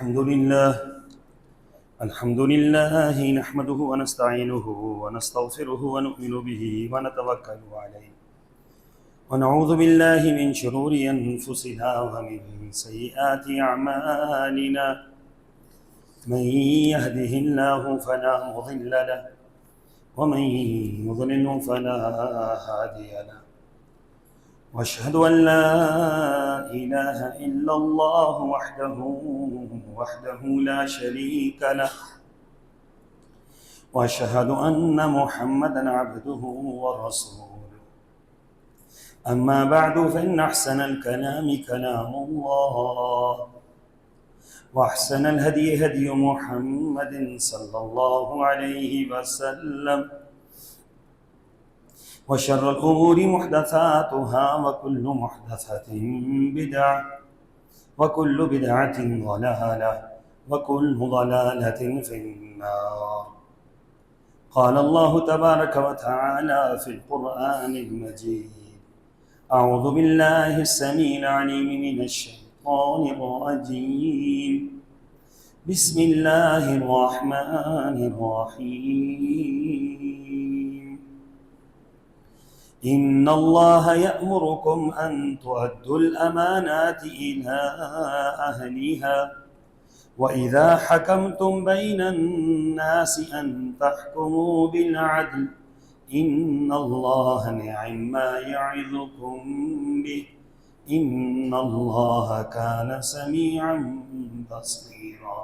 الحمد لله نحمده ونستعينه ونستغفره ونؤمن به ونتوكل عليه ونعوذ بالله من شرور أنفسنا ومن سيئات أعمالنا من يهده الله فلا مضل له ومن يضلل فلا هادي له واشهد ان لا اله الا الله وحده لا شريك له واشهد ان محمدا عبده ورسوله اما بعد فان احسن الكلام كلام الله واحسن الهدي هدي محمد صلى الله عليه وسلم وشر الأمور محدثاتها وكل محدثة بدعة وكل بدعة ضلالة وكل ضلالة في النار. قال الله تبارك وتعالى في القرآن المجيد: أعوذ بالله السميع العليم من الشيطان الرجيم بسم الله الرحمن الرحيم إن الله يأمركم أن تؤدوا الأمانات إلى أهلها وإذا حكمتم بين الناس أن تحكموا بالعدل إن الله نعم ما يعظكم به إن الله كان سميعا بصيرا.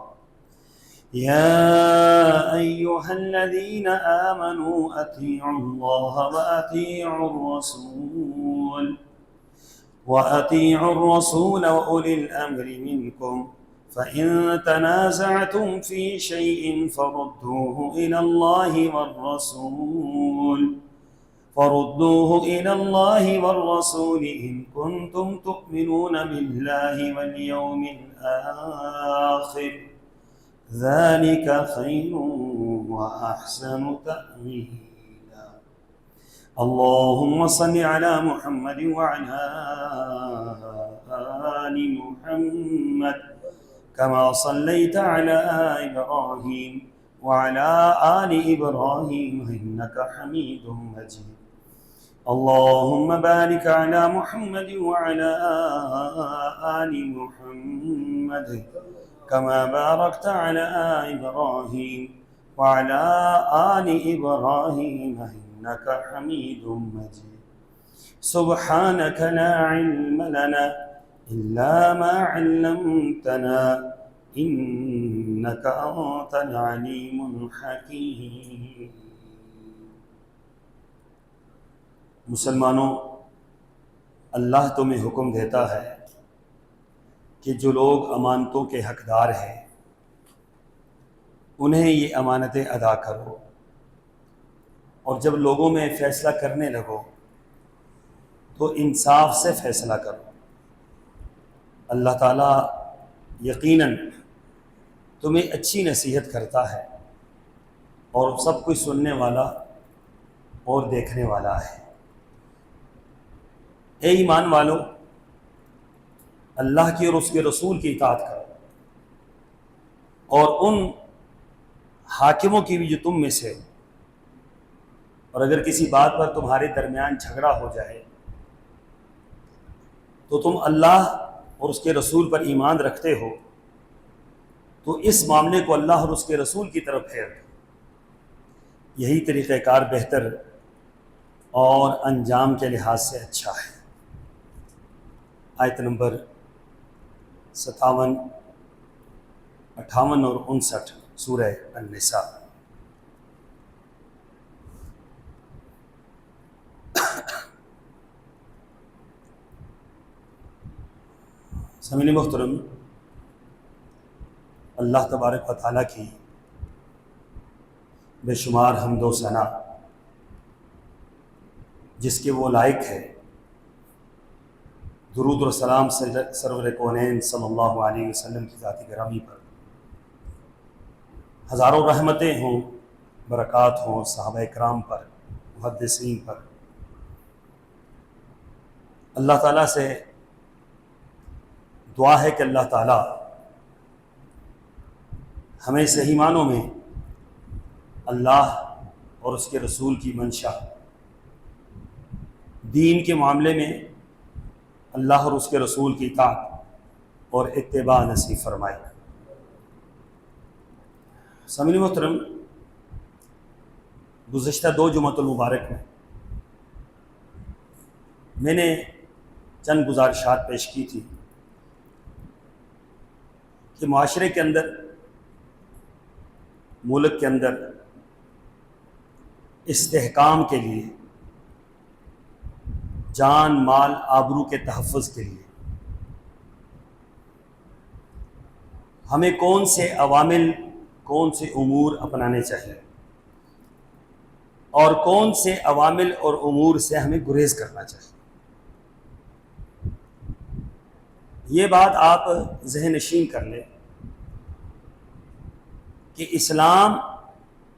يا أيها الذين آمنوا أطيعوا الله وأطيعوا الرسول وأولي الأمر منكم فإن تنازعتم في شيء فردوه إلى الله والرسول إن كنتم تؤمنون بالله واليوم الآخر ذلك خير وأحسن تأويلا. اللهم صل على محمد وعلى آل محمد كما صليت على إبراهيم وعلى آل إبراهيم إنك حميد مجيد. اللهم بارك على محمد وعلى آل محمد كما باركت على إبراهيم وعلى آل إبراهيم إنك حميد مجيد. سبحانك لا علم لنا إلا ما علمتنا إنك أنت العليم الحكيم. مسلمانوں، اللہ تمہیں حکم دیتا ہے کہ جو لوگ امانتوں کے حقدار ہیں انہیں یہ امانتیں ادا کرو، اور جب لوگوں میں فیصلہ کرنے لگو تو انصاف سے فیصلہ کرو. اللہ تعالیٰ یقیناً تمہیں اچھی نصیحت کرتا ہے اور سب کچھ سننے والا اور دیکھنے والا ہے. اے ایمان والو، اللہ کی اور اس کے رسول کی اطاعت کرو، اور ان حاکموں کی بھی جو تم میں سے، اور اگر کسی بات پر تمہارے درمیان جھگڑا ہو جائے تو تم اللہ اور اس کے رسول پر ایمان رکھتے ہو تو اس معاملے کو اللہ اور اس کے رسول کی طرف پھیر دو. یہی طریقہ کار بہتر اور انجام کے لحاظ سے اچھا ہے. آیت نمبر 57، 58 اور 59 سورہ النساء. سامعین محترم، اللہ تبارک و تعالیٰ کی بے شمار حمد و ثنا جس کے وہ لائق ہے. درود و سلام سرور کونین صلی اللہ علیہ وسلم کی ذات گرامی پر، ہزاروں رحمتیں ہوں، برکات ہوں صحابہ کرام پر، محدثین پر. اللہ تعالیٰ سے دعا ہے کہ اللہ تعالیٰ ہمیں صحیح معنوں میں اللہ اور اس کے رسول کی منشا، دین کے معاملے میں اللہ اور اس کے رسول کی اطاعت اور اتباع نصیب فرمائے۔ سامعین محترم، گزشتہ 2 جمعۃ المبارک میں نے چند گزارشات پیش کی تھی کہ معاشرے کے اندر، ملک کے اندر استحکام کے لیے، جان مال آبرو کے تحفظ کے لیے ہمیں کون سے عوامل، کون سے امور اپنانے چاہیے اور کون سے عوامل اور امور سے ہمیں گریز کرنا چاہیے۔ یہ بات آپ ذہن نشین کر لیں کہ اسلام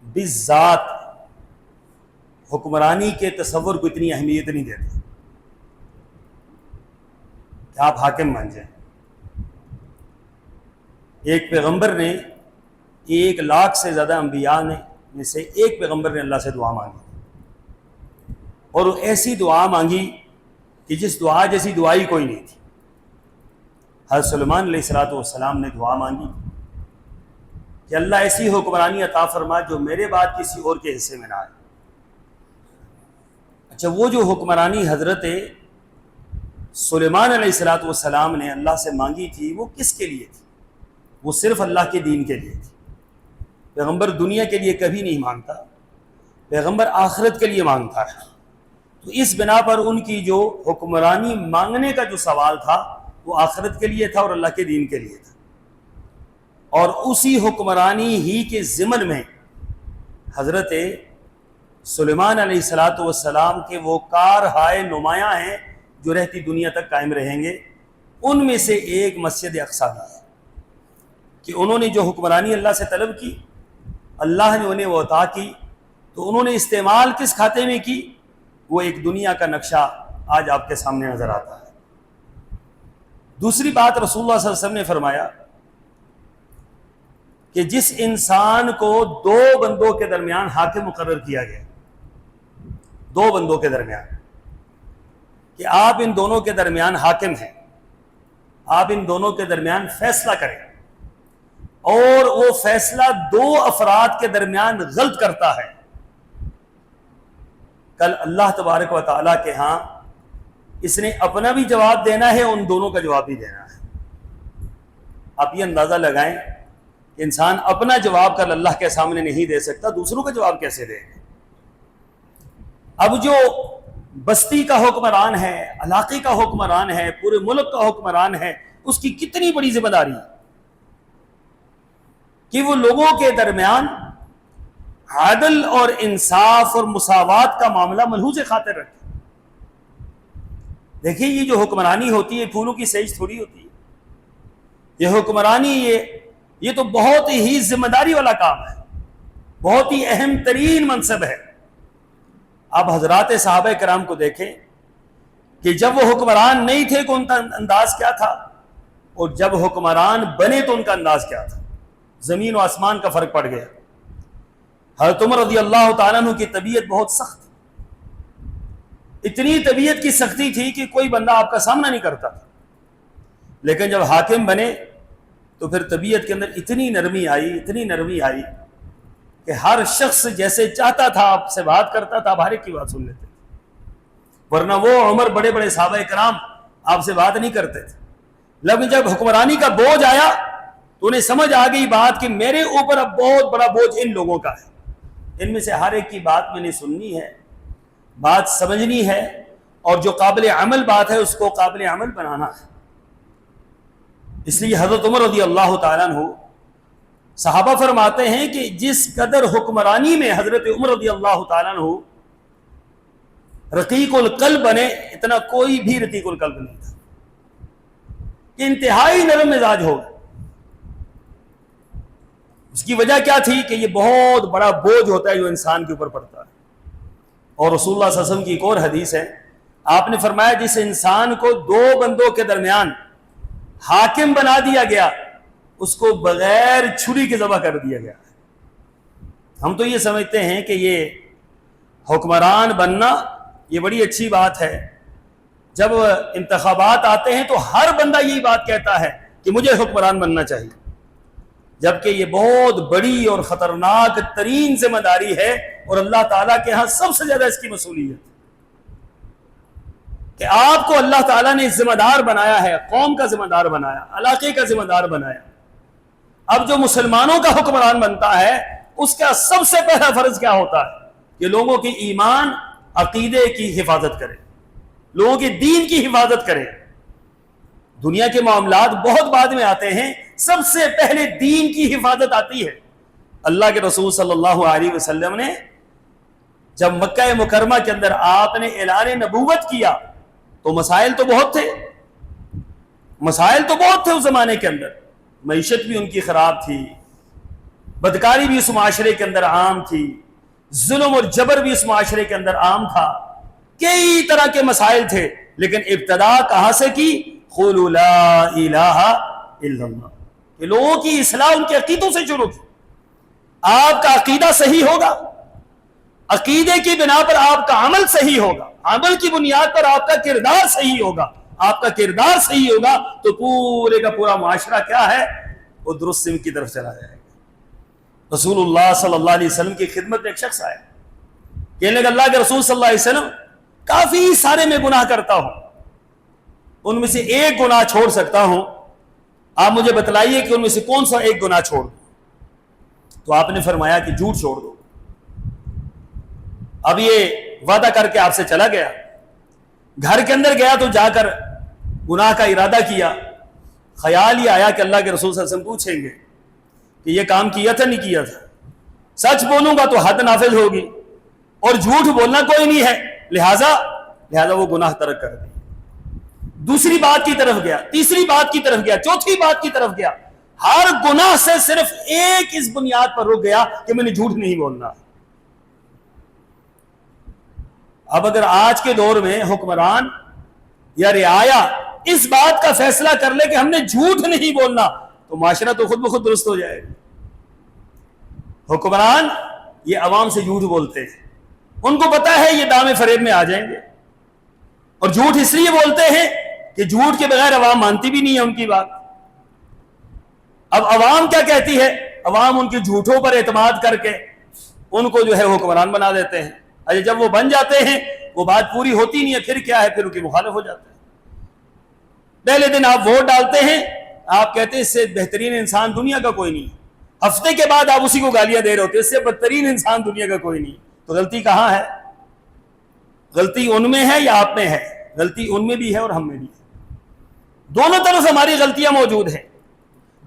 بالذات حکمرانی کے تصور کو اتنی اہمیت نہیں دیتا کہ آپ حاکم بن جائیں۔ ایک پیغمبر نے 1 لاکھ سے زیادہ انبیاء میں سے ایک پیغمبر نے اللہ سے دعا مانگی، اور وہ ایسی دعا مانگی کہ جس دعا جیسی دعائی کوئی نہیں تھی۔ حضرت سلیمان علیہ السلام نے دعا مانگی کہ اللہ ایسی حکمرانی عطا فرما جو میرے بعد کسی اور کے حصے میں نہ آئے۔ اچھا، وہ جو حکمرانی حضرت سلیمان علیہ السلام نے اللہ سے مانگی تھی، وہ کس کے لیے تھی؟ وہ صرف اللہ کے دین کے لیے تھی۔ پیغمبر دنیا کے لیے کبھی نہیں مانگتا، پیغمبر آخرت کے لیے مانگتا ہے۔ تو اس بنا پر ان کی جو حکمرانی مانگنے کا جو سوال تھا وہ آخرت کے لیے تھا اور اللہ کے دین کے لیے تھا، اور اسی حکمرانی ہی کے ضمن میں حضرت سلیمان علیہ السلام کے وہ کارہائے نمایاں ہیں جو رہتی دنیا تک قائم رہیں گے۔ ان میں سے ایک مسجد اقصی بھی ہے کہ انہوں نے جو حکمرانی اللہ سے طلب کی، اللہ نے انہیں وہ عطا کی، تو انہوں نے استعمال کس کھاتے میں کی؟ وہ ایک دنیا کا نقشہ آج آپ کے سامنے نظر آتا ہے۔ دوسری بات، رسول اللہ صلی اللہ علیہ وسلم نے فرمایا کہ جس انسان کو 2 بندوں کے درمیان حاکم مقرر کیا گیا، 2 بندوں کے درمیان، کہ آپ ان دونوں کے درمیان حاکم ہیں، آپ ان دونوں کے درمیان فیصلہ کریں، اور وہ فیصلہ 2 افراد کے درمیان غلط کرتا ہے، کل اللہ تبارک و تعالیٰ کے ہاں اس نے اپنا بھی جواب دینا ہے، ان دونوں کا جواب بھی دینا ہے۔ آپ یہ اندازہ لگائیں کہ انسان اپنا جواب کل اللہ کے سامنے نہیں دے سکتا، دوسروں کا جواب کیسے دے گا؟ اب جو بستی کا حکمران ہے، علاقے کا حکمران ہے، پورے ملک کا حکمران ہے، اس کی کتنی بڑی ذمہ داری ہے کہ وہ لوگوں کے درمیان عدل اور انصاف اور مساوات کا معاملہ ملحوظ خاطر رکھے۔ دیکھیں، یہ جو حکمرانی ہوتی ہے پھولوں کی سیج تھوڑی ہوتی ہے، یہ حکمرانی یہ تو بہت ہی ذمہ داری والا کام ہے، بہت ہی اہم ترین منصب ہے۔ اب حضرات صحابہ کرام کو دیکھیں کہ جب وہ حکمران نہیں تھے تو ان کا انداز کیا تھا، اور جب حکمران بنے تو ان کا انداز کیا تھا۔ زمین و آسمان کا فرق پڑ گیا۔ حضرت عمر رضی اللہ تعالیٰ عنہ کی طبیعت بہت سخت، اتنی طبیعت کی سختی تھی کہ کوئی بندہ آپ کا سامنا نہیں کرتا تھا، لیکن جب حاکم بنے تو پھر طبیعت کے اندر اتنی نرمی آئی، اتنی نرمی آئی کہ ہر شخص جیسے چاہتا تھا آپ سے بات کرتا تھا، ہر ایک کی بات سن لیتے تھے، ورنہ وہ عمر بڑے بڑے صحابہ کرام آپ سے بات نہیں کرتے تھے۔ لیکن جب حکمرانی کا بوجھ آیا تو انہیں سمجھ آ گئی بات کہ میرے اوپر اب بہت بڑا بوجھ ان لوگوں کا ہے، ان میں سے ہر ایک کی بات میں نے سننی ہے، بات سمجھنی ہے، اور جو قابل عمل بات ہے اس کو قابل عمل بنانا ہے۔ اس لیے حضرت عمر رضی اللہ تعالیٰ عنہ، صحابہ فرماتے ہیں کہ جس قدر حکمرانی میں حضرت عمر رضی اللہ تعالیٰ عنہ رقیق القلب بنے، اتنا کوئی بھی رقیق القلب نہیں تھا، کہ انتہائی نرم مزاج ہو گئے۔ اس کی وجہ کیا تھی کہ یہ بہت بڑا بوجھ ہوتا ہے جو انسان کے اوپر پڑتا ہے۔ اور رسول اللہ صلی اللہ علیہ وسلم کی ایک اور حدیث ہے، آپ نے فرمایا جس انسان کو 2 بندوں کے درمیان حاکم بنا دیا گیا، اس کو بغیر چھری کے ذبح کر دیا گیا ہے۔ ہم تو یہ سمجھتے ہیں کہ یہ حکمران بننا یہ بڑی اچھی بات ہے، جب انتخابات آتے ہیں تو ہر بندہ یہی بات کہتا ہے کہ مجھے حکمران بننا چاہیے، جبکہ یہ بہت بڑی اور خطرناک ترین ذمہ داری ہے، اور اللہ تعالیٰ کے ہاں سب سے زیادہ اس کی مسئولیت کہ آپ کو اللہ تعالیٰ نے ذمہ دار بنایا ہے، قوم کا ذمہ دار بنایا، علاقے کا ذمہ دار بنایا۔ اب جو مسلمانوں کا حکمران بنتا ہے اس کا سب سے پہلا فرض کیا ہوتا ہے کہ لوگوں کی ایمان عقیدے کی حفاظت کرے، لوگوں کے دین کی حفاظت کرے۔ دنیا کے معاملات بہت بعد میں آتے ہیں، سب سے پہلے دین کی حفاظت آتی ہے۔ اللہ کے رسول صلی اللہ علیہ وسلم نے جب مکہ مکرمہ کے اندر آپ نے اعلان نبوت کیا تو مسائل تو بہت تھے، اس زمانے کے اندر۔ معیشت بھی ان کی خراب تھی، بدکاری بھی اس معاشرے کے اندر عام تھی، ظلم اور جبر بھی اس معاشرے کے اندر عام تھا، کئی طرح کے مسائل تھے، لیکن ابتدا کہاں سے کی؟ قولوا لا الہ الا اللہ، کہ لوگوں کی اصلاح ان کے عقیدوں سے شروع کی۔ آپ کا عقیدہ صحیح ہوگا، عقیدے کی بنا پر آپ کا عمل صحیح ہوگا، عمل کی بنیاد پر آپ کا کردار صحیح ہوگا، آپ کا کردار صحیح ہوگا تو پورے کا پورا معاشرہ کیا ہے؟ وہ درست سمت کی طرف چلا جائے گا۔ رسول اللہ صلی اللہ علیہ وسلم کی خدمت میں ایک شخص آیا، کہنے لگا اللہ کے رسول صلی اللہ علیہ وسلم کافی سارے میں گناہ کرتا ہوں، ان میں سے ایک گناہ چھوڑ سکتا ہوں، آپ مجھے بتلائیے کہ ان میں سے کون سا ایک گناہ چھوڑ دوں۔ تو آپ نے فرمایا کہ جھوٹ چھوڑ دو۔ اب یہ وعدہ کر کے آپ سے چلا گیا، گھر کے اندر گیا تو جا کر گناہ کا ارادہ کیا، خیال یہ آیا کہ اللہ کے رسول صلی اللہ علیہ وسلم پوچھیں گے کہ یہ کام کیا تھا نہیں کیا تھا، سچ بولوں گا تو حد نافذ ہوگی اور جھوٹ بولنا کوئی نہیں ہے، لہذا وہ گناہ ترک کر دی۔ دوسری بات کی طرف گیا، تیسری بات کی طرف گیا، چوتھی بات کی طرف گیا، ہر گناہ سے صرف ایک اس بنیاد پر رک گیا کہ میں نے جھوٹ نہیں بولنا۔ اب اگر آج کے دور میں حکمران یا رعایا اس بات کا فیصلہ کر لے کہ ہم نے جھوٹ نہیں بولنا تو معاشرہ تو خود بخود درست ہو جائے گا۔ حکمران یہ عوام سے جھوٹ بولتے ہیں، ان کو پتا ہے یہ دام فریب میں آ جائیں گے، اور جھوٹ اس لیے بولتے ہیں کہ جھوٹ کے بغیر عوام مانتی بھی نہیں ہے ان کی بات۔ اب عوام کیا کہتی ہے؟ عوام ان کے جھوٹوں پر اعتماد کر کے ان کو جو ہے حکمران بنا دیتے ہیں، اچھا جب وہ بن جاتے ہیں وہ بات پوری ہوتی نہیں ہے، پھر کیا ہے؟ پھر ان کے مخالف ہو جاتے ہیں۔ پہلے دن آپ ووٹ ڈالتے ہیں، آپ کہتے ہیں اس سے بہترین انسان دنیا کا کوئی نہیں، ہفتے کے بعد آپ اسی کو گالیاں دے رہے ہوتے ہیں اس سے بدترین انسان دنیا کا کوئی نہیں۔ تو غلطی کہاں ہے؟ غلطی ان میں ہے یا آپ میں ہے؟ غلطی ان میں بھی ہے اور ہم میں بھی ہے، دونوں طرف ہماری غلطیاں موجود ہیں۔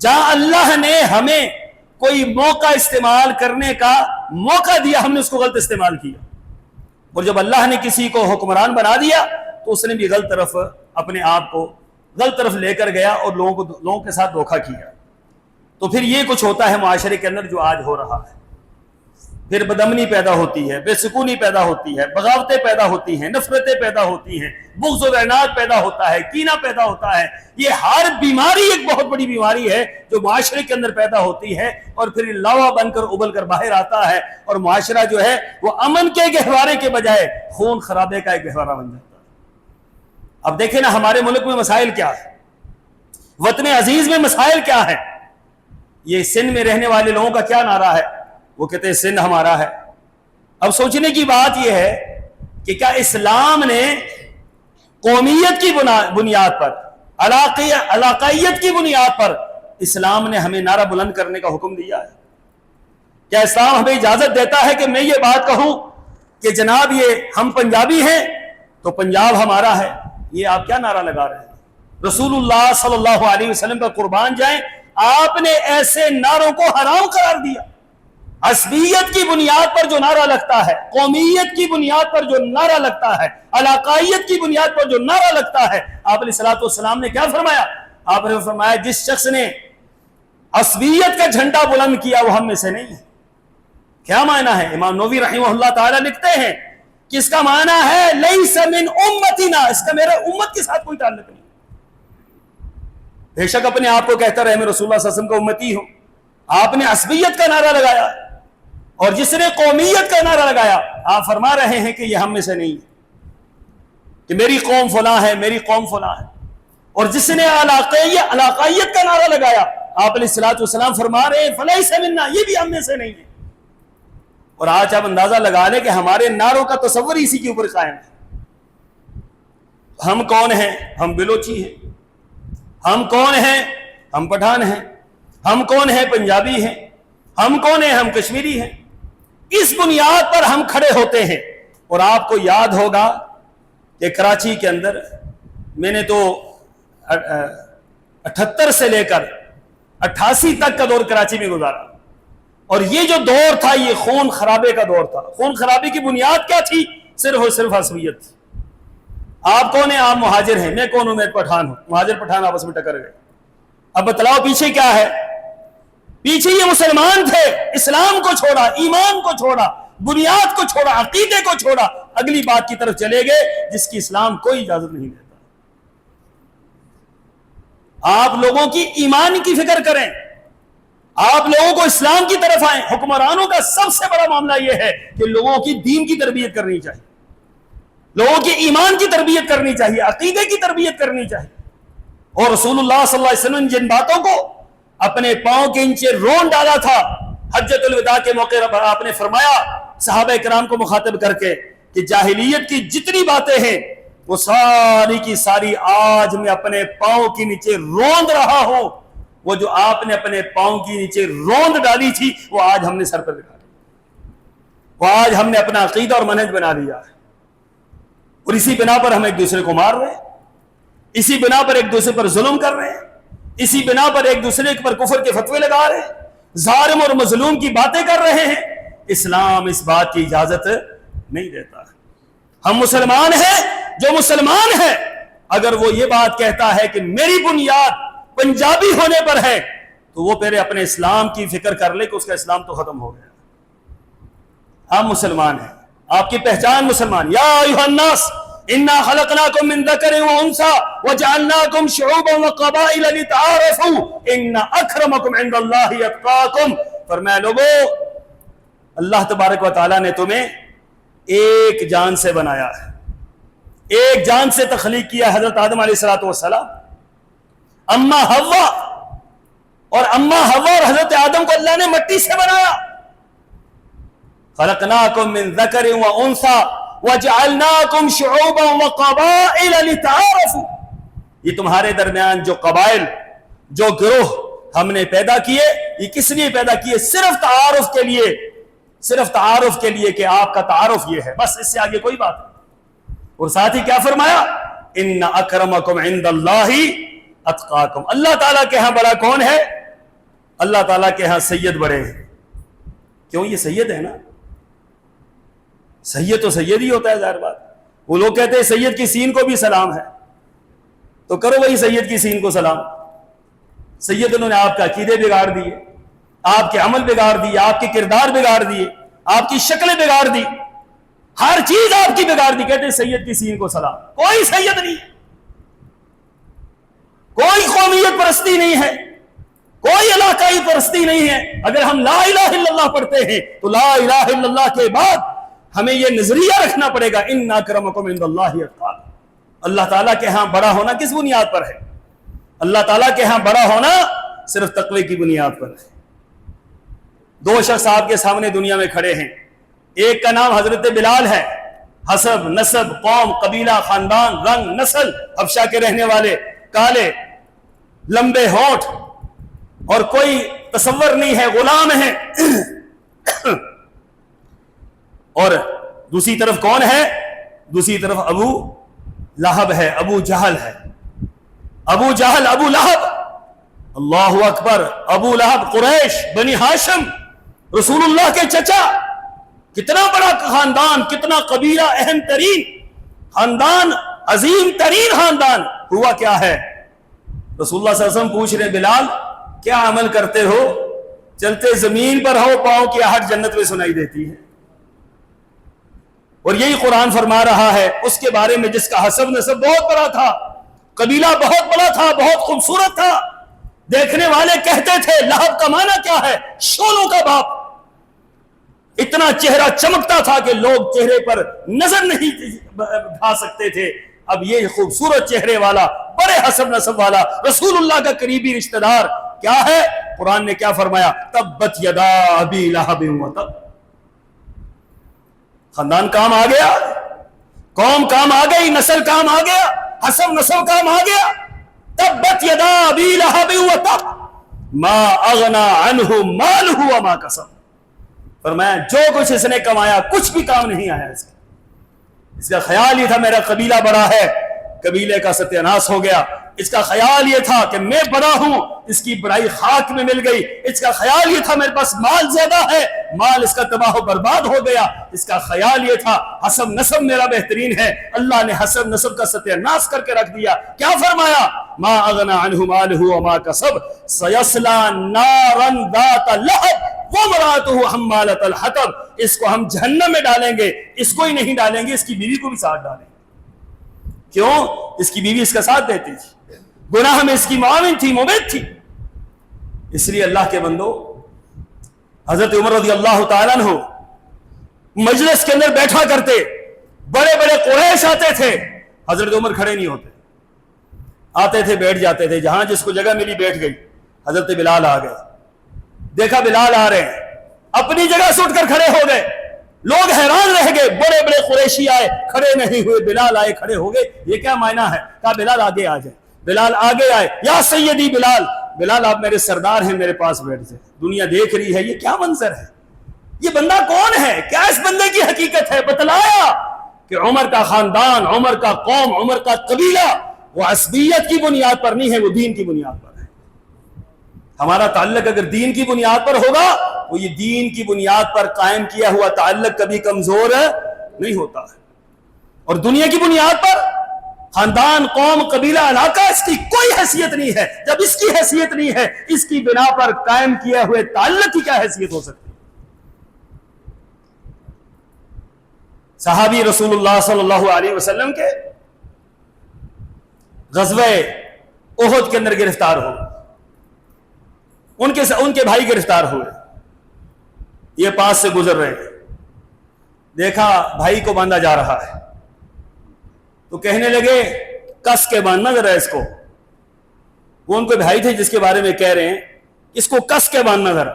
جہاں اللہ نے ہمیں کوئی موقع استعمال کرنے کا موقع دیا ہم نے اس کو غلط استعمال کیا، اور جب اللہ نے کسی کو حکمران بنا دیا تو اس نے بھی غلط طرف اپنے آپ کو غلط طرف لے کر گیا اور لوگوں کے ساتھ دھوکہ کیا۔ تو پھر یہ کچھ ہوتا ہے معاشرے کے اندر جو آج ہو رہا ہے، پھر بدامنی پیدا ہوتی ہے، بے سکونی پیدا ہوتی ہے، بغاوتیں پیدا ہوتی ہیں، نفرتیں پیدا ہوتی ہیں، بغض و عناد پیدا ہوتا ہے، کینہ پیدا ہوتا ہے۔ یہ ہر بیماری ایک بہت بڑی بیماری ہے جو معاشرے کے اندر پیدا ہوتی ہے، اور پھر لاوا بن کر ابل کر باہر آتا ہے، اور معاشرہ جو ہے وہ امن کے گہوارے کے بجائے خون خرابے کا ایک گہوارہ بن جاتا ہے۔ اب دیکھیں نا ہمارے ملک میں مسائل کیا ہے، وطن عزیز میں مسائل کیا ہے۔ یہ سندھ میں رہنے والے لوگوں کا کیا نعرہ ہے؟ وہ کہتے ہیں سندھ ہمارا ہے۔ اب سوچنے کی بات یہ ہے کہ کیا اسلام نے قومیت کی بنیاد پر، علاقائیت کی بنیاد پر اسلام نے ہمیں نعرہ بلند کرنے کا حکم دیا ہے؟ کیا اسلام ہمیں اجازت دیتا ہے کہ میں یہ بات کہوں کہ جناب یہ ہم پنجابی ہیں تو پنجاب ہمارا ہے؟ یہ آپ کیا نعرہ لگا رہے ہیں؟ رسول اللہ صلی اللہ علیہ وسلم پر قربان جائیں، آپ نے ایسے نعروں کو حرام قرار دیا۔ عصبیت کی بنیاد پر جو نعرہ لگتا ہے، قومیت کی بنیاد پر جو نعرہ لگتا ہے، علاقائیت کی بنیاد پر جو نعرہ لگتا ہے، آپ علیہ السلام نے کیا فرمایا؟ آپ نے فرمایا جس شخص نے عصبیت کا جھنڈا بلند کیا وہ ہم میں سے نہیں ہے۔ کیا معنی ہے؟ امام نووی رحمہ اللہ تعالی لکھتے ہیں کہ اس کا معنی ہے لیس من امتنا، اس کا میرے امت کے ساتھ کوئی تعلق نہیں۔ بے شک اپنے آپ کو کہتا رہے میں رسول اللہ صلی اللہ علیہ وسلم کا امتی ہوں. آپ نے عصبیت کا نعرہ لگایا, اور جس نے قومیت کا نعرہ لگایا آپ فرما رہے ہیں کہ یہ ہم میں سے نہیں ہے, کہ میری قوم فلاں ہے, میری قوم فلاں ہے. اور جس نے علاقائیت کا نعرہ لگایا آپ علیہ الصلوۃ والسلام فرما رہے ہیں فلیس منا, یہ بھی ہم میں سے نہیں ہے. اور آج آپ اندازہ لگا لیں کہ ہمارے نعروں کا تصور اسی کے اوپر قائم ہے. ہم کون ہیں؟ ہم بلوچی ہیں. ہم کون ہیں؟ ہم پٹھان ہیں. ہم کون ہیں؟ پنجابی ہیں. ہم کون ہیں؟ ہم کشمیری ہیں. اس بنیاد پر ہم کھڑے ہوتے ہیں. اور آپ کو یاد ہوگا کہ کراچی کے اندر میں نے تو 78 سے لے کر 88 تک کا دور کراچی میں گزارا, اور یہ جو دور تھا یہ خون خرابے کا دور تھا. خون خرابے کی بنیاد کیا تھی؟ صرف اور صرف عصبیت تھی. آپ کون ہیں؟ آپ مہاجر ہیں. میں کون ہوں؟ میں پٹھان ہوں. مہاجر پٹھان آپس میں ٹکر گئے. اب بتلاؤ پیچھے کیا ہے؟ پیچھے یہ مسلمان تھے, اسلام کو چھوڑا, ایمان کو چھوڑا, بنیاد کو چھوڑا, عقیدے کو چھوڑا, اگلی بات کی طرف چلے گئے جس کی اسلام کوئی اجازت نہیں دیتا. آپ لوگوں کی ایمان کی فکر کریں, آپ لوگوں کو اسلام کی طرف آئیں. حکمرانوں کا سب سے بڑا معاملہ یہ ہے کہ لوگوں کی دین کی تربیت کرنی چاہیے, لوگوں کی ایمان کی تربیت کرنی چاہیے, عقیدے کی تربیت کرنی چاہیے. اور رسول اللہ صلی اللہ علیہ وسلم جن باتوں کو اپنے پاؤں کے نیچے رون ڈالا تھا حجۃ الوداع کے موقع پر, آپ نے فرمایا صحابہ کرام کو مخاطب کر کے کہ جاہلیت کی جتنی باتیں ہیں وہ ساری کی ساری آج میں اپنے پاؤں کے نیچے روند رہا ہوں. وہ جو آپ نے اپنے پاؤں کے نیچے روند ڈالی تھی وہ آج ہم نے سر پر دکھا دی, وہ آج ہم نے اپنا عقیدہ اور منہج بنا لیا ہے. اور اسی بنا پر ہم ایک دوسرے کو مار رہے ہیں, اسی بنا پر ایک دوسرے پر ظلم کر رہے ہیں, اسی بنا پر ایک دوسرے پر کفر کے فتوے لگا رہے ہیں, ظالم اور مظلوم کی باتیں کر رہے ہیں. اسلام اس بات کی اجازت نہیں دیتا. ہم مسلمان ہیں, جو مسلمان ہے اگر وہ یہ بات کہتا ہے کہ میری بنیاد پنجابی ہونے پر ہے تو وہ پہلے اپنے اسلام کی فکر کر لے کہ اس کا اسلام تو ختم ہو گیا. ہم مسلمان ہیں, آپ کی پہچان مسلمان. یا ایھا الناس انا خلقناکم من ذکر و انثی وجعلناکم شعوبا وقبائل لتعارفوا ان اکرمکم عند اللہ اتقاکم. فرمایا لوگو, اللہ تبارک و تعالیٰ نے تمہیں ایک جان سے بنایا ہے, ایک جان سے تخلیق کیا. حضرت آدم علیہ السلام, اما حوا, اور اما حوا اور حضرت آدم کو اللہ نے مٹی سے بنایا. خلقناکم من ذکر و انثی وجعلناکم شعوبا وقبائل لتعارفوا. یہ تمہارے درمیان جو قبائل, جو گروہ ہم نے پیدا کیے, یہ کس لیے پیدا کیے؟ صرف تعارف کے لیے, صرف تعارف کے لیے کہ آپ کا تعارف یہ ہے, بس اس سے آگے کوئی بات نہیں. اور ساتھ ہی کیا فرمایا؟ ان اکرمکم عند اللہ اتقاکم. اللہ تعالیٰ کے ہاں بڑا کون ہے؟ اللہ تعالیٰ کے ہاں سید بڑے ہیں. کیوں؟ یہ سید ہے نا, سید تو سید ہی ہوتا ہے, ظاہر بات. وہ لوگ کہتے ہیں سید کی سین کو بھی سلام ہے, تو کرو وہی سید کی سین کو سلام. سید انہوں نے آپ کے عقیدے بگاڑ دیے, آپ کے عمل بگاڑ دیے, آپ کے کردار بگاڑ دیے, آپ کی شکلیں بگاڑ دی, ہر چیز آپ کی بگاڑ دی. کہتے ہیں سید کی سین کو سلام. کوئی سید نہیں, کوئی قومیت پرستی نہیں ہے, کوئی علاقائی پرستی نہیں ہے. اگر ہم لا الہ الا اللہ پڑھتے ہیں تو لا الہ الا اللہ کے بعد ہمیں یہ نظریہ رکھنا پڑے گا ان اکرمکم عند اللہ اتقاکم. اللہ تعالیٰ کے ہاں بڑا ہونا کس بنیاد پر ہے؟ اللہ تعالیٰ کے ہاں بڑا ہونا صرف تقوی کی بنیاد پر ہے. دو شخص آپ کے سامنے دنیا میں کھڑے ہیں, ایک کا نام حضرت بلال ہے, حسب, نسب, قوم, قبیلہ, خاندان, رنگ, نسل, حبشہ کے رہنے والے, کالے, لمبے ہونٹ, اور کوئی تصور نہیں ہے, غلام ہے. اور دوسری طرف کون ہے؟ دوسری طرف ابو لہب ہے, ابو جہل ہے. ابو جہل, ابو لہب, اللہ اکبر, ابو لہب قریش بنی ہاشم, رسول اللہ کے چچا. کتنا بڑا خاندان, کتنا قبیلہ اہم ترین خاندان, عظیم ترین خاندان. ہوا کیا ہے؟ رسول اللہ صلی اللہ علیہ وسلم پوچھ رہے بلال کیا عمل کرتے ہو؟ چلتے زمین پر ہو, پاؤں کی آہٹ جنت میں سنائی دیتی ہے. اور یہی قرآن فرما رہا ہے اس کے بارے میں جس کا حسب نسب بہت بڑا تھا, قبیلہ بہت بڑا تھا، بہت خوبصورت تھا، دیکھنے والے کہتے تھے لہب کا معنی کیا ہے؟ شولوں کا باپ۔ اتنا چہرہ چمکتا تھا کہ لوگ چہرے پر نظر نہیں کھا سکتے تھے۔ اب یہ خوبصورت چہرے والا، بڑے حسب نسب والا رسول اللہ کا قریبی رشتہ دار کیا ہے؟ قرآن نے کیا فرمایا؟ تبت یدا ابی لہب وتب۔ خاندان کام آ گیا، قوم کام آ گئی، نسل کام آ گیا، حسب نسل کام آ گیا۔ تبت یدا ابی لہب وتب ما اغنا عنہ مالہ وما کسب۔ فرمایا جو کچھ اس نے کمایا کچھ بھی کام نہیں آیا اس کا خیال یہ تھا میرا قبیلہ بڑا ہے، قبیلے کا ستیہ ناش ہو گیا۔ اس کا خیال یہ تھا کہ میں بڑا ہوں، اس کی بڑائی خاک میں مل گئی۔ اس کا خیال یہ تھا میرے پاس مال زیادہ ہے، مال اس کا تباہ و برباد ہو گیا۔ اس کا خیال یہ تھا حسب نسب میرا بہترین ہے، اللہ نے حسب نسب کا ستیہ ناش کر کے رکھ دیا۔ کیا فرمایا؟ ما اغنا عنہ مالہ وما کسب سیصلی نارا ذات لہب وامرأتہ حمالۃ الحطب۔ اس کو ہم جہنم میں ڈالیں گے، اس کو ہی نہیں ڈالیں گے، اس کی بیوی کو بھی ساتھ ڈالیں گے۔ کیوں؟ اس کی بیوی اس کا ساتھ دیتی تھی، گناہ میں اس کی معاون تھی، مبید تھی۔ اس لیے اللہ کے بندو، حضرت عمر رضی اللہ تعالیٰ عنہ مجلس کے اندر بیٹھا کرتے، بڑے بڑے قریش آتے تھے، حضرت عمر کھڑے نہیں ہوتے، آتے تھے بیٹھ جاتے تھے، جہاں جس کو جگہ ملی بیٹھ گئی۔ حضرت بلال آ گئے، دیکھا بلال آ رہے ہیں، اپنی جگہ سے اٹھ کر کھڑے ہو گئے۔ لوگ حیران رہ گئے، بڑے بڑے قریشی آئے، کھڑے نہیں ہوئے، بلال آئے کھڑے ہو گئے، یہ کیا معنی ہے؟ کہا بلال آگے آ جائے۔ بلال آگے آئے، یا سیدی بلال، بلال آپ میرے سردار ہیں، میرے پاس بیٹھ جائے۔ دنیا دیکھ رہی ہے یہ کیا منظر ہے، یہ بندہ کون ہے، کیا اس بندے کی حقیقت ہے؟ بتلایا کہ عمر کا خاندان، عمر کا قوم، عمر کا قبیلہ وہ عصبیت کی بنیاد پر نہیں ہے، وہ دین کی بنیاد پر ہے۔ ہمارا تعلق اگر دین کی بنیاد پر ہوگا، وہ یہ دین کی بنیاد پر قائم کیا ہوا تعلق کبھی کمزور نہیں ہوتا ہے۔ اور دنیا کی بنیاد پر خاندان، قوم، قبیلہ، علاقہ، اس کی کوئی حیثیت نہیں ہے۔ جب اس کی حیثیت نہیں ہے، اس کی بنا پر قائم کیا ہوئے تعلق کی کیا حیثیت ہو سکتی؟ صحابی رسول اللہ صلی اللہ علیہ وسلم کے غزوہ احد کے اندر گرفتار ہو، ان کے بھائی گرفتار ہوئے، یہ پاس سے گزر رہے ہیں، دیکھا بھائی کو باندھا جا رہا ہے، تو کہنے لگے کس کے باندھنا ذرا اس کو۔ وہ ان کے بھائی تھے جس کے بارے میں کہہ رہے ہیں اس کو کس کے باندھنا ذرا،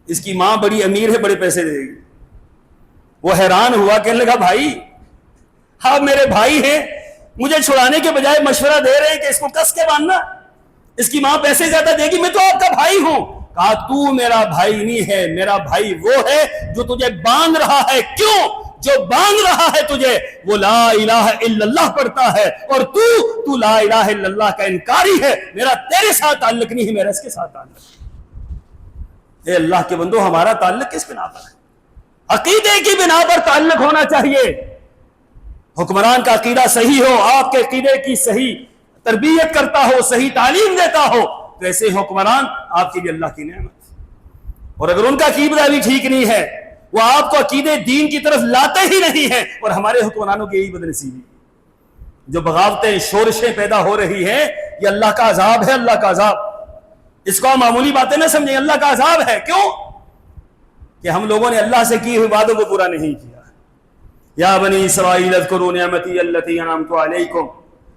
اس کی ماں بڑی امیر ہے، بڑے پیسے دے گی۔ وہ حیران ہوا، کہنے لگا بھائی آپ میرے بھائی ہیں، مجھے چھڑانے کے بجائے مشورہ دے رہے ہیں کہ اس کو کس کے باندھنا، اس کی ماں پیسے زیادہ دے گی، میں تو آپ کا بھائی ہوں۔ کہا تو میرا بھائی نہیں ہے، میرا بھائی وہ ہے جو تجھے باندھ رہا ہے۔ کیوں؟ جو باندھ رہا ہے تجھے وہ لا الہ الا اللہ پڑھتا ہے، اور تو لا الہ الا اللہ کا انکاری ہے۔ میرا تیرے ساتھ تعلق نہیں ہے، میرا اس کے ساتھ تعلق ہے۔ اے اللہ کے بندو، ہمارا تعلق کس بنا پر ہے؟ عقیدے کی بنا پر تعلق ہونا چاہیے۔ حکمران کا عقیدہ صحیح ہو، آپ کے عقیدے کی صحیح تربیت کرتا ہو، صحیح تعلیم دیتا ہو، تو ایسے حکمران آپ کے لیے اللہ کی نعمت۔ اور اگر ان کا عقیدہ بھی ٹھیک نہیں ہے، وہ آپ کو عقیدے دین کی طرف لاتے ہی نہیں ہیں، اور ہمارے حکمرانوں کی یہی بدنصیبی، جو بغاوتیں، شورشیں پیدا ہو رہی ہیں، یہ اللہ کا عذاب ہے، اللہ کا عذاب۔ اس کو معمولی باتیں نہ سمجھیں، اللہ کا عذاب ہے۔ کیوں؟ کہ ہم لوگوں نے اللہ سے کی ہوئی وعدوں کو پورا نہیں کیا۔ یا بنی اسرائیل اذکروا نعمتی التی انعمت علیکم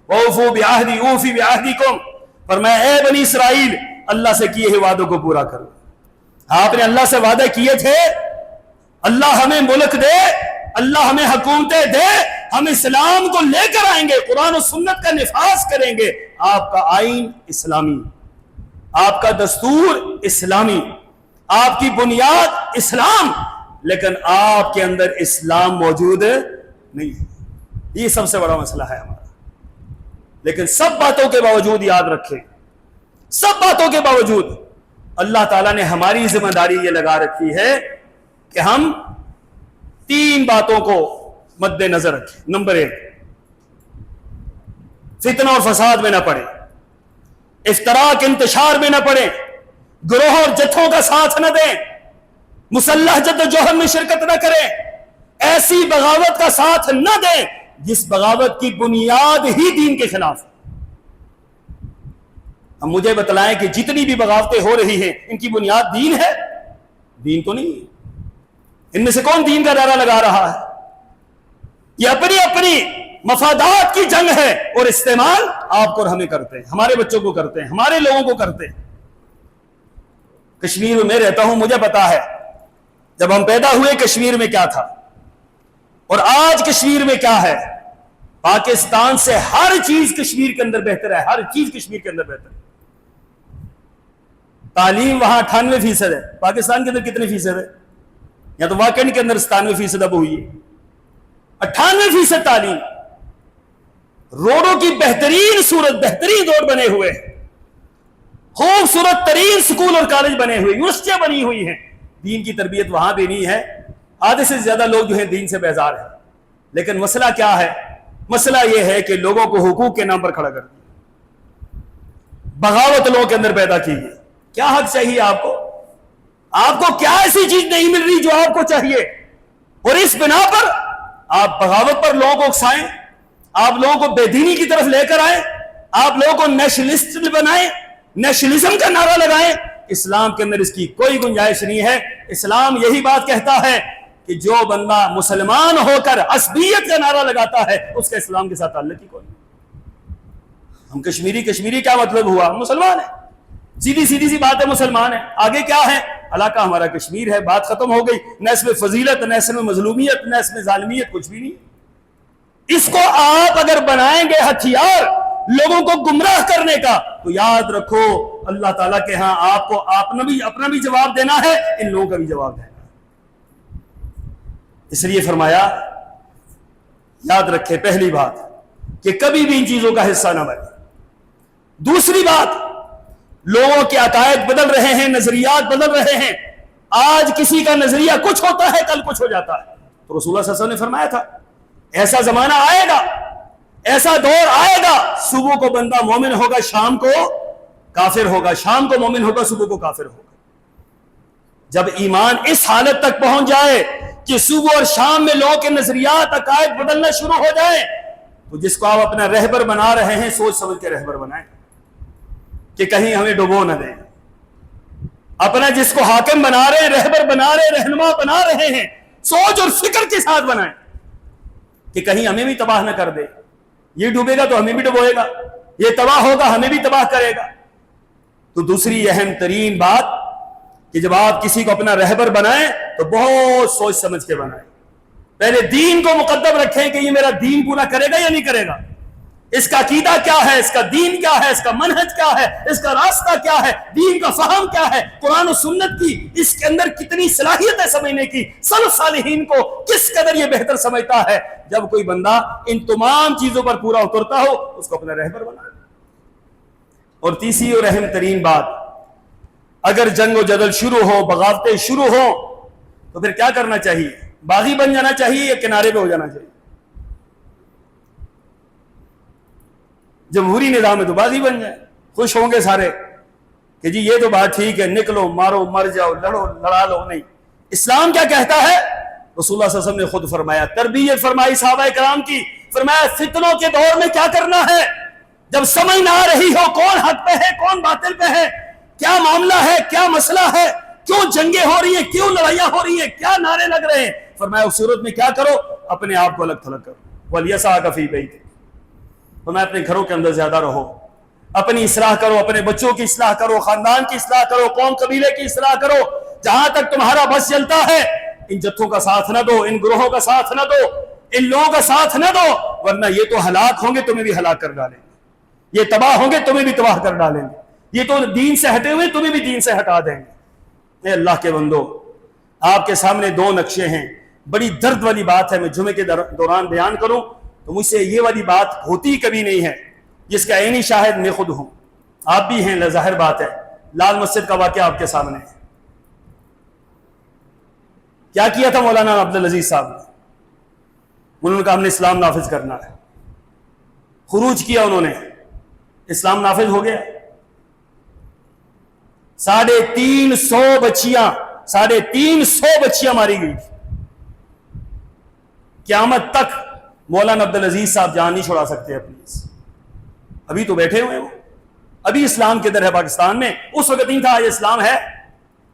وَأَوْفُوا بِعَهْدِي أُوفِ بِعَهْدِكُمْ، فرمایا اے بنی اسرائیل اللہ سے کیے ہوئے وعدوں کو پورا کرو۔ آپ نے اللہ سے وعدے کیے تھے اللہ ہمیں ملک دے، اللہ ہمیں حکومتیں دے، ہم اسلام کو لے کر آئیں گے، قرآن و سنت کا نفاذ کریں گے، آپ کا آئین اسلامی، آپ کا دستور اسلامی، آپ کی بنیاد اسلام، لیکن آپ کے اندر اسلام موجود نہیں ہے۔ یہ سب سے بڑا مسئلہ ہے ہمارا۔ لیکن سب باتوں کے باوجود یاد رکھیں، سب باتوں کے باوجود اللہ تعالیٰ نے ہماری ذمہ داری یہ لگا رکھی ہے کہ ہم 3 باتوں کو مد نظر رکھیں۔ نمبر 1، فتنہ اور فساد میں نہ پڑے، افتراق انتشار میں نہ پڑے، گروہ اور جتھوں کا ساتھ نہ دیں، مسلح جد و جہد میں شرکت نہ کریں، ایسی بغاوت کا ساتھ نہ دیں جس بغاوت کی بنیاد ہی دین کے خلاف ہے۔ اب مجھے بتلائیں کہ جتنی بھی بغاوتیں ہو رہی ہیں ان کی بنیاد دین ہے؟ دین تو نہیں ہے۔ ان میں سے کون دین کا نعرہ لگا رہا ہے؟ یہ اپنی اپنی مفادات کی جنگ ہے، اور استعمال آپ کو اور ہمیں کرتے ہیں، ہمارے بچوں کو کرتے ہیں، ہمارے لوگوں کو کرتے ہیں۔ کشمیر میں رہتا ہوں، مجھے پتا ہے جب ہم پیدا ہوئے کشمیر میں کیا تھا اور آج کشمیر میں کیا ہے۔ پاکستان سے ہر چیز کشمیر کے اندر بہتر ہے، ہر چیز کشمیر کے اندر بہتر ہے۔ تعلیم وہاں 98% ہے، پاکستان کے اندر کتنے فیصد ہے؟ یا تو واقعی کے اندر 97% اب ہوئی ہے، 98% تعلیم۔ روڈوں کی بہترین صورت، بہترین روڈ بنے ہوئے ہیں، خوبصورت ترین سکول اور کالج بنے ہوئے، یونیورسٹیاں بنی ہوئی ہیں۔ دین کی تربیت وہاں بھی نہیں ہے۔ آدھے سے زیادہ لوگ جو ہیں دین سے بیزار ہیں۔ لیکن مسئلہ کیا ہے؟ مسئلہ یہ ہے کہ لوگوں کو حقوق کے نام پر کھڑا کر دیا، بغاوت لوگوں کے اندر پیدا کی ہے۔ کیا حق چاہیے آپ کو؟ آپ کو کیا ایسی چیز نہیں مل رہی جو آپ کو چاہیے، اور اس بنا پر آپ بغاوت پر لوگوں کو اکسائیں، آپ لوگوں کو بے دینی کی طرف لے کر آئیں، آپ لوگوں کو نیشنلسٹ بنائیں، نیشنلزم کا نعرہ لگائیں۔ اسلام کے اندر اس کی کوئی گنجائش نہیں ہے۔ اسلام یہی بات کہتا ہے کہ جو بندہ مسلمان ہو کر عصبیت کا نعرہ لگاتا ہے اس کا اسلام کے ساتھ تعلق ہی کوئی نہیں۔ ہم کشمیری کیا مطلب ہوا؟ مسلمان ہے، سیدھی سی بات ہے، مسلمان ہے۔ آگے کیا ہے؟ علاقہ ہمارا کشمیر ہے، بات ختم ہو گئی۔ نہ اس میں فضیلت، نہ اس میں مظلومیت، نہ اس میں ظالمیت، کچھ بھی نہیں۔ اس کو آپ اگر بنائیں گے ہتھیار لوگوں کو گمراہ کرنے کا، تو یاد رکھو اللہ تعالیٰ کے ہاں آپ کو اپنا بھی جواب دینا ہے، ان لوگوں کا بھی جواب دینا ہے۔ اس لیے فرمایا یاد رکھے پہلی بات کہ کبھی بھی ان چیزوں کا حصہ نہ بنے۔ دوسری بات، لوگوں کے عقائد بدل رہے ہیں، نظریات بدل رہے ہیں۔ آج کسی کا نظریہ کچھ ہوتا ہے، کل کچھ ہو جاتا ہے۔ تو رسول اللہ صلی اللہ علیہ وسلم نے فرمایا تھا ایسا زمانہ آئے گا، ایسا دور آئے گا، صبح کو بندہ مومن ہوگا، شام کو کافر ہوگا، شام کو مومن ہوگا، صبح کو کافر ہوگا۔ جب ایمان اس حالت تک پہنچ جائے کہ صبح اور شام میں لوگوں کے نظریات، عقائد بدلنا شروع ہو جائیں، تو جس کو آپ اپنا رہبر بنا رہے ہیں سوچ سمجھ کے رہبر بنائیں کہ کہیں ہمیں ڈبو نہ دیں۔ اپنا جس کو حاکم بنا رہے ہیں، رہبر بنا رہے ہیں، رہنما بنا رہے ہیں، سوچ اور فکر کے ساتھ بنائیں کہ کہیں ہمیں بھی تباہ نہ کر دے۔ یہ ڈوبے گا تو ہمیں بھی ڈبوئے گا، یہ تباہ ہوگا ہمیں بھی تباہ کرے گا۔ تو دوسری اہم ترین بات کہ جب آپ کسی کو اپنا رہبر بنائیں تو بہت سوچ سمجھ کے بنائیں۔ پہلے دین کو مقدم رکھیں کہ یہ میرا دین پورا کرے گا یا نہیں کرے گا، اس کا عقیدہ کیا ہے، اس کا دین کیا ہے، اس کا منہج کیا ہے، اس کا راستہ کیا ہے، دین کا فہم کیا ہے، قرآن و سنت کی اس کے اندر کتنی صلاحیت ہے سمجھنے کی، سلف صالحین کو کس قدر یہ بہتر سمجھتا ہے۔ جب کوئی بندہ ان تمام چیزوں پر پورا اترتا ہو اس کو اپنا رہبر بنا دے۔ اور تیسری اور اہم ترین بات، اگر جنگ و جدل شروع ہو، بغاوتیں شروع ہو، تو پھر کیا کرنا چاہیے؟ باغی بن جانا چاہیے یا کنارے پہ ہو جانا چاہیے؟ جمہوری نظام ہے تو باغی بن جائیں، خوش ہوں گے سارے کہ جی یہ تو بات ٹھیک ہے، نکلو مارو مر جاؤ، لڑو لڑا لو۔ نہیں، اسلام کیا کہتا ہے؟ رسول اللہ صلی اللہ علیہ وسلم نے خود فرمایا، تربیت فرمائی صحابہ کرام کی، فرمایا فتنوں کے دور میں کیا کرنا ہے، جب سمجھ نہ آ رہی ہو کون حق پہ ہے کون باطل پہ ہے، کیا معاملہ ہے، کیا مسئلہ ہے، کیوں جنگیں ہو رہی ہیں، کیوں لڑائیاں ہو رہی ہیں، کیا نعرے لگ رہے ہیں، فرمایا اس صورت میں کیا کرو، اپنے آپ کو الگ تھلگ کرو۔ وَلْيَسْعَكَ فِي بَيْتِهِ، فرمایا اپنے گھروں کے اندر زیادہ رہو، اپنی اصلاح کرو، اپنے بچوں کی اصلاح کرو، خاندان کی اصلاح کرو، قوم قبیلے کی اصلاح کرو، جہاں تک تمہارا بس چلتا ہے۔ ان جتھوں کا ساتھ نہ دو، ان گروہوں کا ساتھ نہ دو، ان لوگوں کا ساتھ نہ دو، ورنہ یہ تو ہلاک ہوں گے، تمہیں بھی ہلاک کر ڈالیں گے، یہ تباہ ہوں گے، تمہیں بھی تباہ کر ڈالیں گے، یہ تو دین سے ہٹے ہوئے تمہیں بھی دین سے ہٹا دیں گے۔ اے اللہ کے بندو، آپ کے سامنے دو نقشے ہیں، بڑی درد والی بات ہے، میں جمعے کے دوران بیان کروں تو مجھ سے یہ والی بات ہوتی کبھی نہیں ہے، جس کا عینی شاہد میں خود ہوں، آپ بھی ہیں، ظاہر بات ہے۔ لال مسجد کا واقعہ آپ کے سامنے ہے۔ کیا کیا تھا مولانا عبدالعزیز صاحب نے؟ انہوں نے کہا ہم نے اسلام نافذ کرنا ہے، خروج کیا انہوں نے، اسلام نافذ ہو گیا۔ 350 بچیاں 350 بچیاں ماری گئی تھی۔ قیامت تک مولانا عبدالعزیز صاحب جان نہیں چھوڑا سکتے اپنی، ابھی تو بیٹھے ہوئے ہیں وہ، ابھی اسلام کے در ہے پاکستان میں، اس وقت نہیں تھا آج اسلام ہے،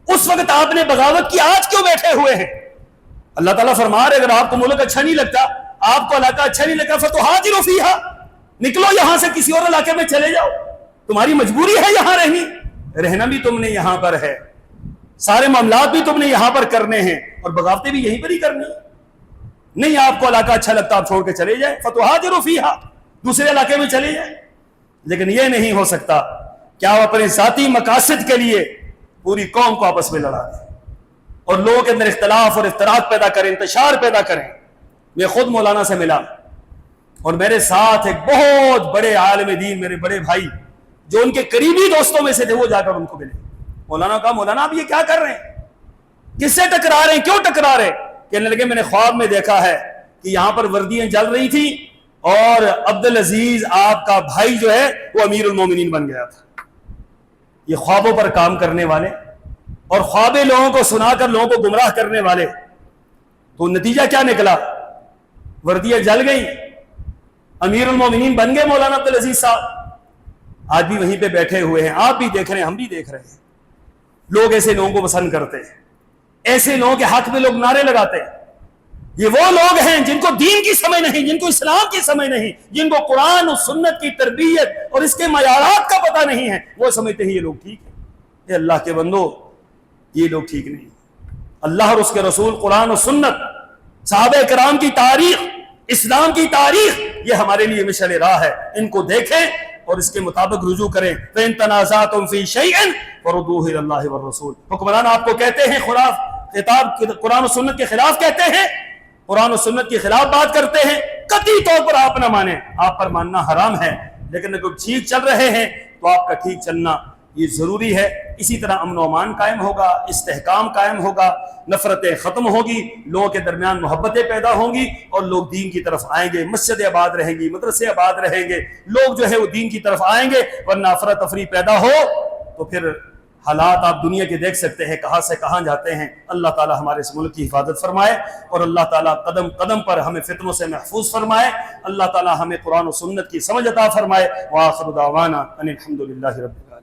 اس وقت آپ نے بغاوت کی، آج کیوں بیٹھے ہوئے ہیں؟ اللہ تعالیٰ فرما رہے اگر آپ کو ملک اچھا نہیں لگتا، آپ کو علاقہ اچھا نہیں لگتا فتوحاجروا فیہا، نکلو یہاں سے کسی اور علاقے میں چلے جاؤ، تمہاری مجبوری ہے یہاں رہنا بھی تم نے یہاں پر ہے، سارے معاملات بھی تم نے یہاں پر کرنے ہیں اور بغاوتیں بھی یہیں پر ہی کرنی ہیں۔ نہیں آپ کو علاقہ اچھا لگتا آپ چھوڑ کے چلے جائیں، فتوحاجروا فیہا، دوسرے علاقے میں چلے جائیں، لیکن یہ نہیں ہو سکتا کہ آپ اپنے ذاتی مقاصد کے لیے پوری قوم کو آپس میں لڑا دیں اور لوگوں کے اندر اختلاف اور افتراق پیدا کریں، انتشار پیدا کریں۔ میں خود مولانا سے ملا اور میرے ساتھ ایک بہت بڑے عالم دین، میرے بڑے بھائی جو ان کے قریبی دوستوں میں سے تھے، وہ جا کر ان کو ملے، مولانا کہا مولانا آپ یہ کیا کر رہے ہیں، کس سے ٹکرا رہے ہیں، کیوں ٹکرا رہے ہیں؟ کہنے لگے میں نے خواب میں دیکھا ہے کہ یہاں پر وردیاں جل رہی تھی اور عبدالعزیز آپ کا بھائی جو ہے وہ امیر المومنین بن گیا تھا۔ یہ خوابوں پر کام کرنے والے اور خوابیں لوگوں کو سنا کر لوگوں کو گمراہ کرنے والے، تو نتیجہ کیا نکلا؟ وردیاں جل گئی، امیر المومنین بن گئے مولانا عبدالعزیز صاحب، آج بھی وہیں پہ بیٹھے ہوئے ہیں، آپ بھی دیکھ رہے ہیں، ہم بھی دیکھ رہے ہیں۔ لوگ ایسے لوگوں کو پسند کرتے ہیں، ایسے لوگوں کے حق میں لوگ نعرے لگاتے ہیں۔ یہ وہ لوگ ہیں جن کو دین کی سمجھ نہیں، جن کو اسلام کی سمجھ نہیں، جن کو قرآن و سنت کی تربیت اور اس کے معیارات کا پتہ نہیں ہے، وہ سمجھتے ہیں یہ لوگ ٹھیک ہیں۔ یہ اللہ کے بندو، یہ لوگ ٹھیک نہیں۔ اللہ اور اس کے رسول، قرآن و سنت، صحابہ کرام کی تاریخ، اسلام کی تاریخ، یہ ہمارے لیے مشعل راہ ہے، ان کو دیکھیں اور اس کے مطابق رجوع کریں۔ فَإِن تَنَازَعْتُمْ فِي شَيْءٍ فَرُدُّوهُ إِلَى اللَّهِ وَالرَّسُولِ۔ حکمران آپ کو کہتے ہیں خلاف خطاب، قرآن و سنت کے خلاف کہتے ہیں، قرآن و سنت کے خلاف بات کرتے ہیں، قطعی طور پر آپ نہ مانیں، آپ پر ماننا حرام ہے، لیکن اگر ٹھیک چل رہے ہیں تو آپ کا ٹھیک چلنا یہ ضروری ہے۔ اسی طرح امن و امان قائم ہوگا، استحکام قائم ہوگا، نفرتیں ختم ہوگی، لوگوں کے درمیان محبتیں پیدا ہوں گی اور لوگ دین کی طرف آئیں گے، مسجدیں آباد رہیں گی، مدرسے آباد رہیں گے، لوگ جو ہے وہ دین کی طرف آئیں گے۔ ورنہ افراتفری پیدا ہو تو پھر حالات آپ دنیا کے دیکھ سکتے ہیں کہاں سے کہاں جاتے ہیں۔ اللہ تعالی ہمارے اس ملک کی حفاظت فرمائے اور اللہ تعالی قدم قدم پر ہمیں فتنوں سے محفوظ فرمائے، اللہ تعالی ہمیں قرآن و سنت کی سمجھ عطا فرمائے۔ وآخر دعوانا ان الحمد للہ رب العالمین۔